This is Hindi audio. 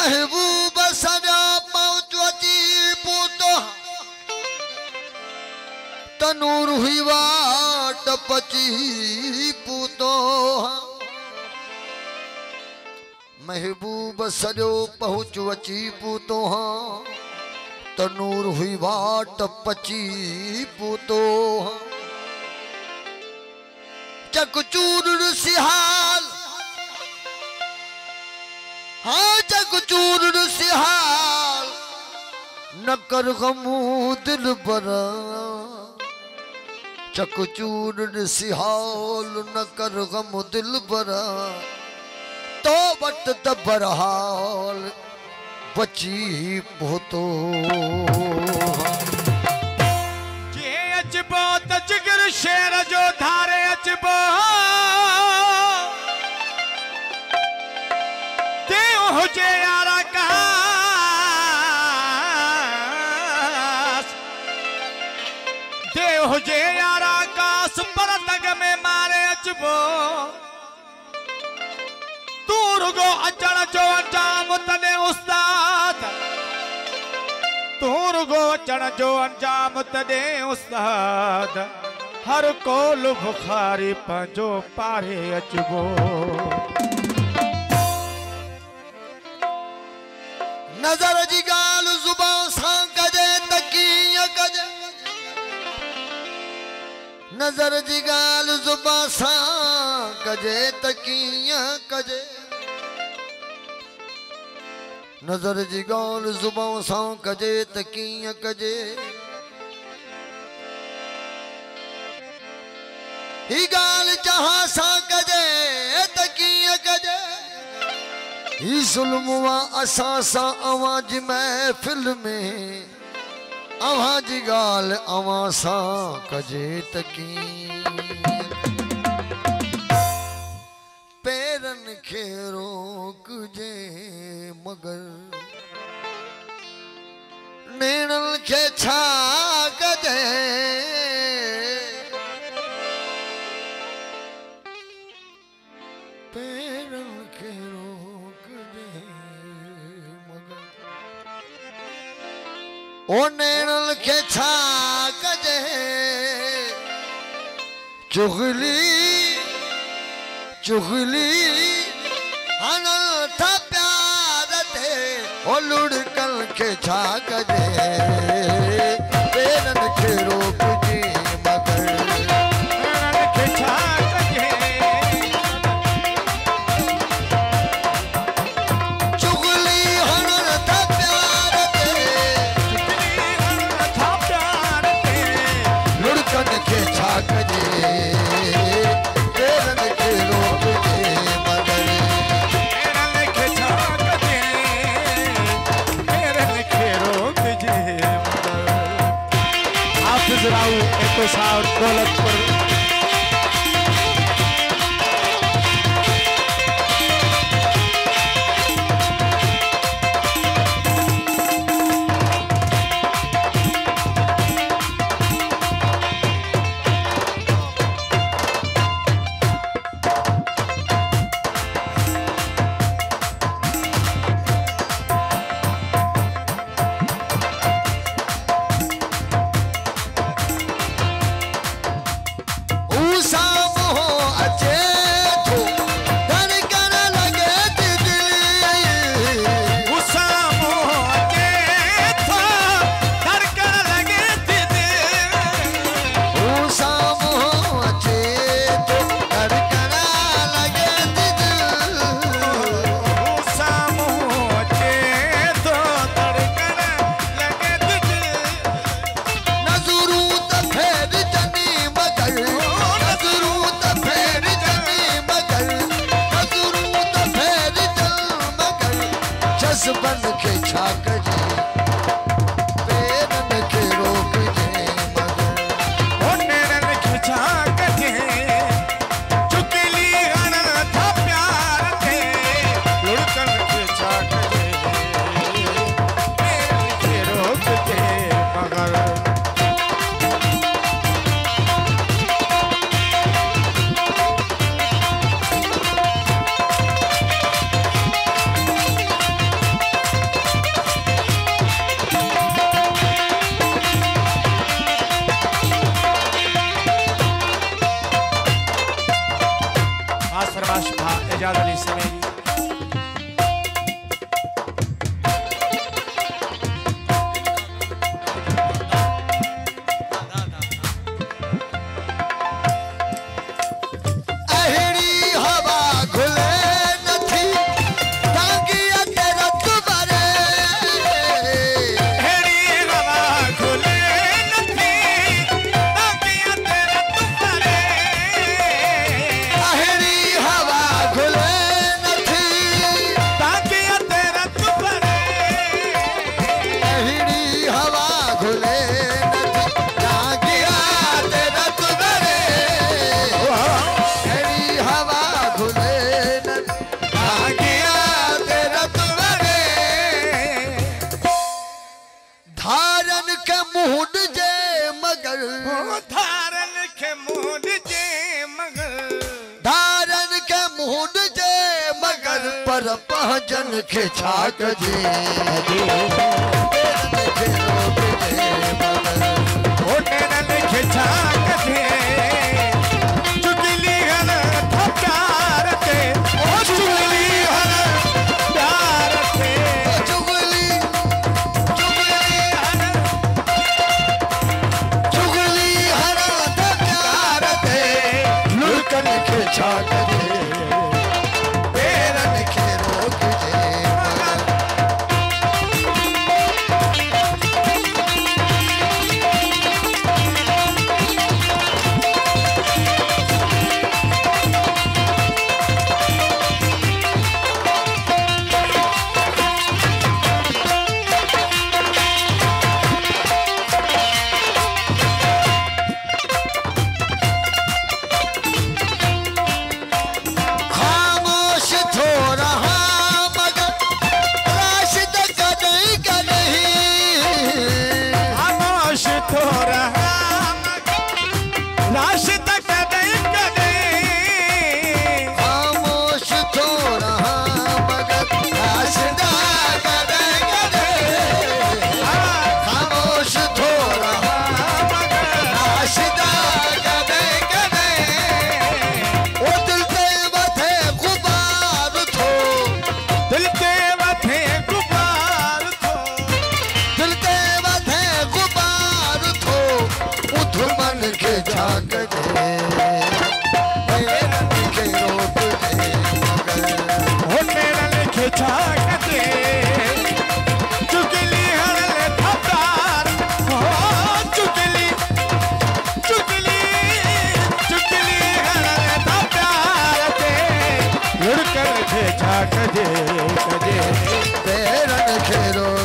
महबूब सजा पहुंची पूतो तनूर हुई वाट पची पूतो महबूब सजो पहुंची पूतो तनूर हुई वाट पची पूतो चकचूर सिहाल हाँ चकचूर सिहाल न कर गमू दिल बरा चकचूर सिहाल न कर गम दिल बरा तो बट तबरहाल बची पोतो जे अजबो त जिगर शेर जो धारे अजबो दे हुजे यारा कास दे हुजे यारा कास पर तग में मारे अजबो तुरगो अचण जो अंजाम तने उस्ताद तुरगो अचण जो अंजाम तने उस्ताद हर कोल बुखारी पंजो पारे अचबो नजर जी गाल जुबान सां कजे तकीय कजे नजर जी गाल जुबान सां कजे तकीय कजे नजर जी गाल जुबान सां कजे तकीय कजे ही गाल जहां सां कजे तकीय कजे ही जुल्म वा असां सां आवाज महफिल में आवाज गाल अवां सां कजे तकीय पैरन खे रोकजे मगर नेणन खे छा कजे पैरन खे रोकजे मगर ओ नेणन खे छा कजे चुगली चुगली हनल था प्यार थे ओ लुढ़कल के छा कजे पेरन के रोक जी मगर पेरन के छा कजे चुगली हनल था प्यार थे चुगली हनल था प्यार थे लुढ़कल के छा कजे पेरन के रोक जी मगर पेरन के छा कजे पेरन के रोक जे मगर हाफिज राव एको साहब दौलतपुर बन के छा कजे पेरन के रोक जे मगर ओ नेरन के छा कजे चुगली हनल था प्यार थे लुढ़कल के छा कजे पेरन के रोक जे मगर एजाज अली समेत जन के छाक जे होटल के छाक जे चुगली हन प्यार ते ओ चुगली हन प्यार ते चुगली हन प्यार ते लुकन के छाक जे कजे कजे तेरन खेरो